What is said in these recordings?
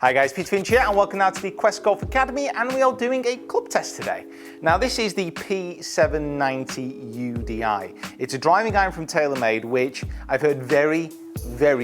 Hi guys, Peter Finch here and welcome now to the Quest Golf Academy, and we are doing a club test today. Now this is the P790 UDI. It's a driving iron from TaylorMade which I've heard very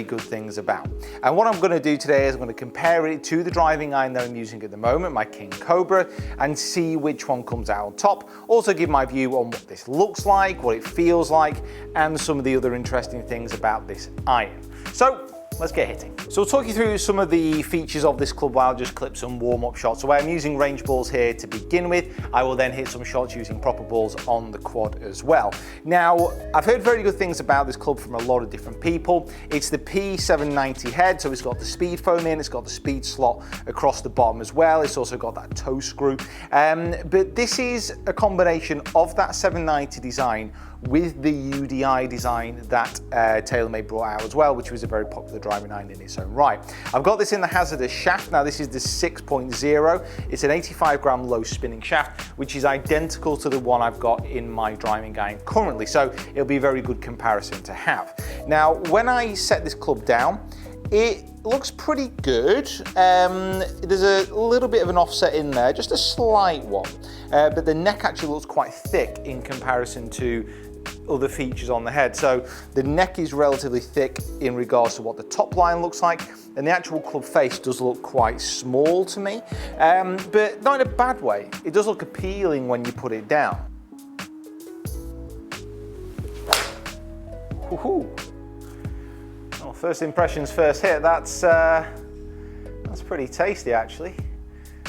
good things about. And what I'm going to do today is I'm going to compare it to the driving iron that I'm using at the moment, my King Cobra, and see which one comes out on top. Also give my view on what this looks like, what it feels like, and some of the other interesting things about this iron. So let's get hitting. So I'll talk you through some of the features of this club while I'll just clip some warm-up shots. So I'm using range balls here to begin with. I will then hit some shots using proper balls on the quad as well. Now, I've heard very good things about this club from a lot of different people. It's the P790 head, so it's got the speed foam in, it's got the speed slot across the bottom as well. It's also got that toe screw. But this is a combination of that 790 design with the UDI design that TaylorMade brought out as well, which was a very popular driving iron in its own right. I've got this in the hazardous shaft. Now this is the 6.0. It's an 85 gram low spinning shaft, which is identical to the one I've got in my driving iron currently. So it'll be a very good comparison to have. Now, when I set this club down, it looks pretty good. There's a little bit of an offset in there, just a slight one, but the neck actually looks quite thick in comparison to other features on the head. So the neck is relatively thick in regards to what the top line looks like, and the actual club face does look quite small to me, but not in a bad way. It does look appealing when you put it down. Woohoo. Well, first impressions, first hit. That's pretty tasty actually.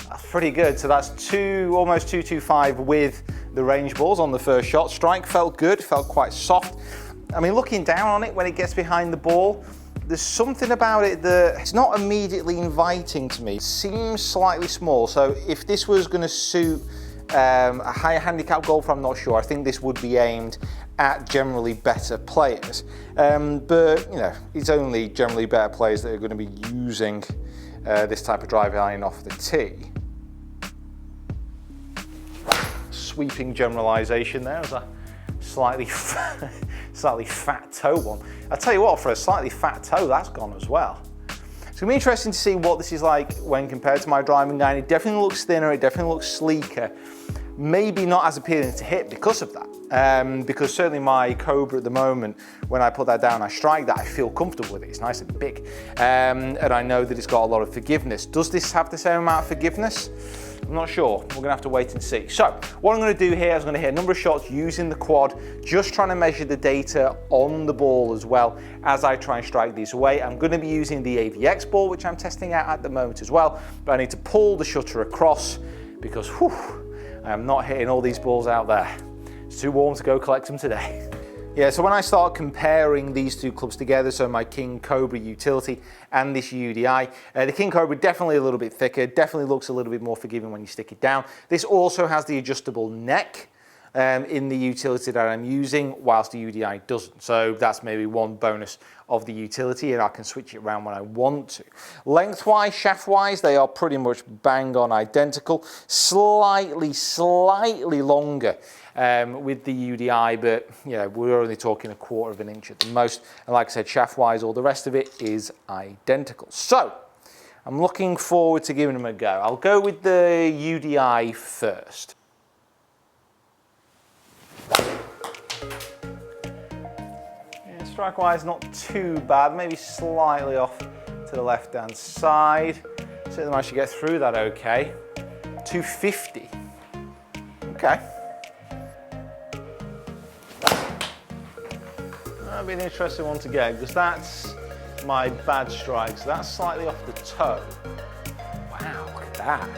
That's pretty good. So that's almost 225 with the range balls on the first shot. Strike felt good, felt quite soft. I mean, looking down on it when it gets behind the ball, there's something about it that it's not immediately inviting to me. It seems slightly small. So if this was going to suit a higher handicap golfer, I'm not sure. I think this would be aimed at generally better players. But you know, it's only generally better players that are going to be using this type of driving iron off the tee. Sweeping generalization there as a slightly fat toe one. I'll tell you what, for a slightly fat toe, that's gone as well. It's gonna be interesting to see what this is like when compared to my driving iron. It definitely looks thinner, it definitely looks sleeker. Maybe not as appealing to hit because of that. Because certainly my Cobra at the moment, when I put that down, I strike that, I feel comfortable with it. It's nice and big. And I know that it's got a lot of forgiveness. Does this have the same amount of forgiveness? I'm not sure. We're gonna have to wait and see. So what I'm gonna do here is I'm gonna hit a number of shots using the quad, just trying to measure the data on the ball as well as I try and strike these away. I'm gonna be using the AVX ball, which I'm testing out at the moment as well, but I need to pull the shutter across because I am not hitting all these balls out there. It's too warm to go collect them today. Yeah, so when I start comparing these two clubs together, so my King Cobra utility and this UDI, the King Cobra definitely a little bit thicker, definitely looks a little bit more forgiving when you stick it down. This also has the adjustable neck in the utility that I'm using, whilst the UDI doesn't. So that's maybe one bonus of the utility, and I can switch it around when I want to. Lengthwise, shaft-wise, they are pretty much bang on identical. Slightly longer with the UDI, but yeah, we're only talking 1/4 of an inch at the most. And like I said, shaft-wise, all the rest of it is identical. So I'm looking forward to giving them a go. I'll go with the UDI first. Strike-wise, not too bad, maybe slightly off to the left-hand side. Certainly managed to get through that okay. 250. Okay. That'll be an interesting one to get, because that's my bad strike, so that's slightly off the toe. Wow, look at that.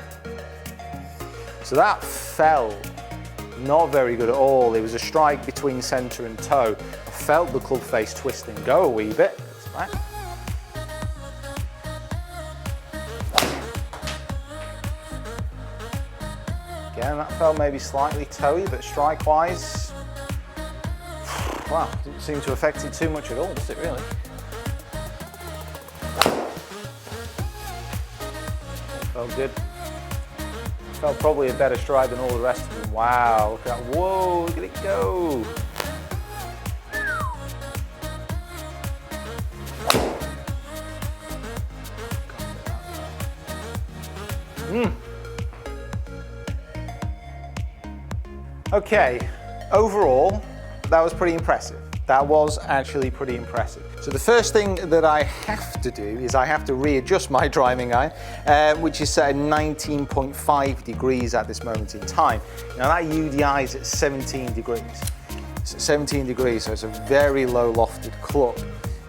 So that felt not very good at all. It was a strike between centre and toe. I felt the club face twist and go a wee bit. Right. Again, that felt maybe slightly toey, but strike-wise, wow, didn't seem to affect it too much at all, does it really? Felt good. Felt probably a better strike than all the rest of them. Wow, look at that. Whoa, look at it go. Okay, overall, that was pretty impressive. That was actually pretty impressive. So the first thing that I have to do is I have to readjust my driving iron, which is set at 19.5 degrees at this moment in time. Now that UDI is at 17 degrees. It's at 17 degrees, so it's a very low lofted club.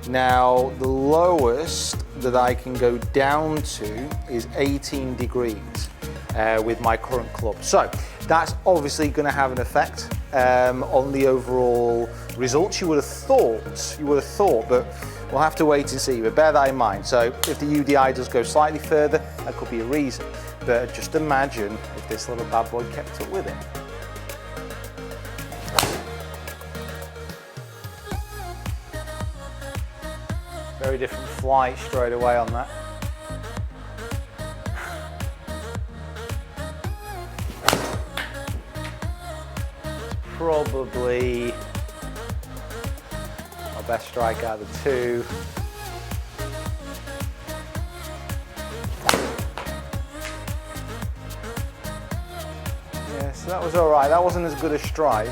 Now the lowest that I can go down to is 18 degrees with my current club. So that's obviously going to have an effect on the overall results. You would have thought, but we'll have to wait and see. But bear that in mind. So if the UDI does go slightly further, that could be a reason. But just imagine if this little bad boy kept up with it. Very different flight straight away on that. Probably my best strike out of the two. Yeah, so that was all right. That wasn't as good a strike.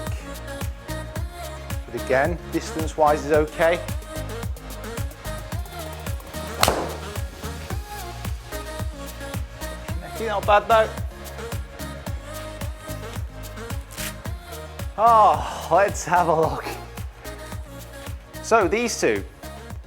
But again, distance-wise is okay. Not bad though. Oh, let's have a look. So these two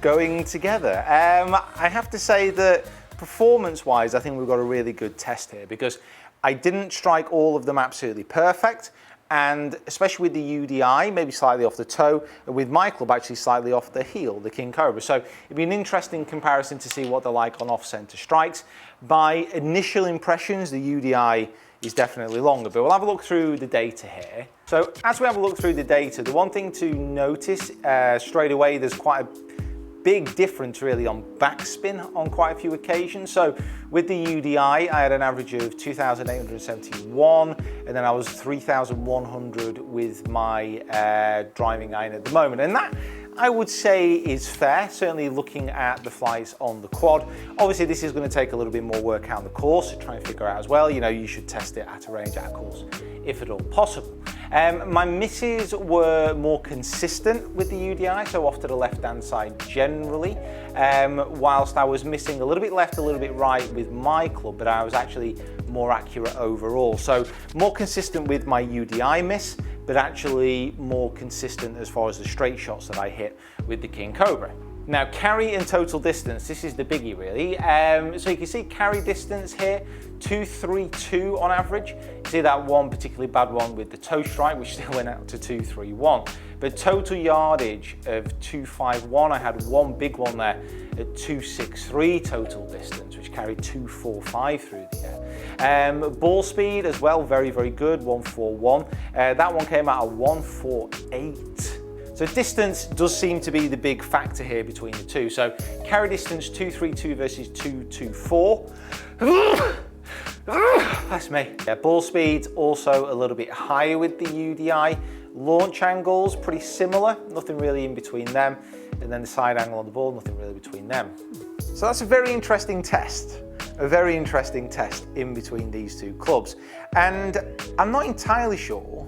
going together. I have to say that performance-wise, I think we've got a really good test here because I didn't strike all of them absolutely perfect. And especially with the UDI, maybe slightly off the toe, and with my club actually slightly off the heel, the King Cobra. So it'd be an interesting comparison to see what they're like on off-center strikes. By initial impressions, the UDI is definitely longer, but we'll have a look through the data here. So as we have a look through the data, the one thing to notice straight away, there's quite a big difference really on backspin on quite a few occasions. So with the UDI, I had an average of 2,871, and then I was 3,100 with my driving iron at the moment. And that, I would say, is fair, certainly looking at the flights on the quad. Obviously, this is going to take a little bit more work out on the course to try and figure out as well. You know, you should test it at a range, at a course, if at all possible. My misses were more consistent with the UDI, so off to the left-hand side generally, whilst I was missing a little bit left, a little bit right with my club, but I was actually more accurate overall. So more consistent with my UDI miss, but actually more consistent as far as the straight shots that I hit with the King Cobra. Now, carry and total distance, this is the biggie really. So you can see carry distance here, 232 on average. You see that one particularly bad one with the toe strike, which still went out to 231. But total yardage of 251, I had one big one there at 263 total distance, which carried 245 through the air. Ball speed as well, very, very good, 141. That one came out at 148. So distance does seem to be the big factor here between the two. So carry distance 232 versus 224. That's me. Yeah, ball speed also a little bit higher with the UDI. Launch angles pretty similar, nothing really in between them. And then the side angle on the ball, nothing really between them. So that's a very interesting test. A very interesting test in between these two clubs. And I'm not entirely sure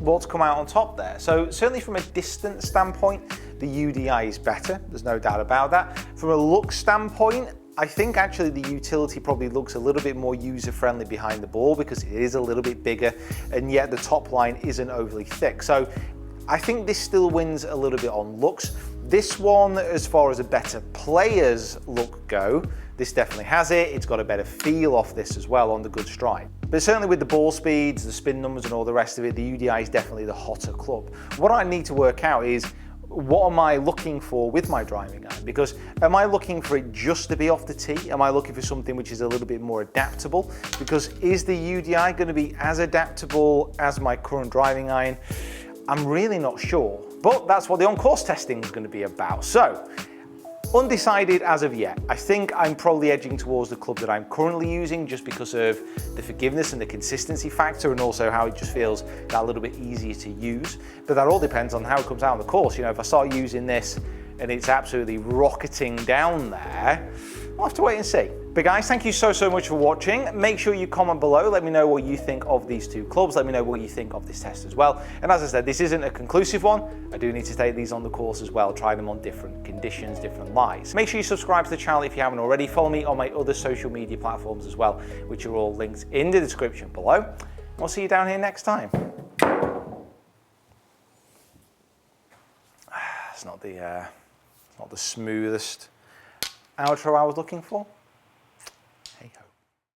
what's come out on top there. So certainly from a distance standpoint, the UDI is better, there's no doubt about that. From a look standpoint, I think actually the utility probably looks a little bit more user-friendly behind the ball because it is a little bit bigger, and yet the top line isn't overly thick. So I think this still wins a little bit on looks. This one, as far as a better player's look go, this definitely has it. It's got a better feel off this as well on the good strike. But certainly with the ball speeds, the spin numbers and all the rest of it, the UDI is definitely the hotter club. What I need to work out is, what am I looking for with my driving iron? Because am I looking for it just to be off the tee? Am I looking for something which is a little bit more adaptable? Because is the UDI going to be as adaptable as my current driving iron? I'm really not sure, but that's what the on-course testing is going to be about. So, undecided as of yet. I think I'm probably edging towards the club that I'm currently using just because of the forgiveness and the consistency factor, and also how it just feels that little bit easier to use. But that all depends on how it comes out on the course. You know, if I start using this and it's absolutely rocketing down there, I'll have to wait and see. But guys, thank you so much for watching. Make sure you comment below. Let me know what you think of these two clubs. Let me know what you think of this test as well. And as I said, this isn't a conclusive one. I do need to take these on the course as well, try them on different conditions, different lies. Make sure you subscribe to the channel if you haven't already. Follow me on my other social media platforms as well, which are all linked in the description below. We'll see you down here next time. It's not the smoothest outro I was looking for.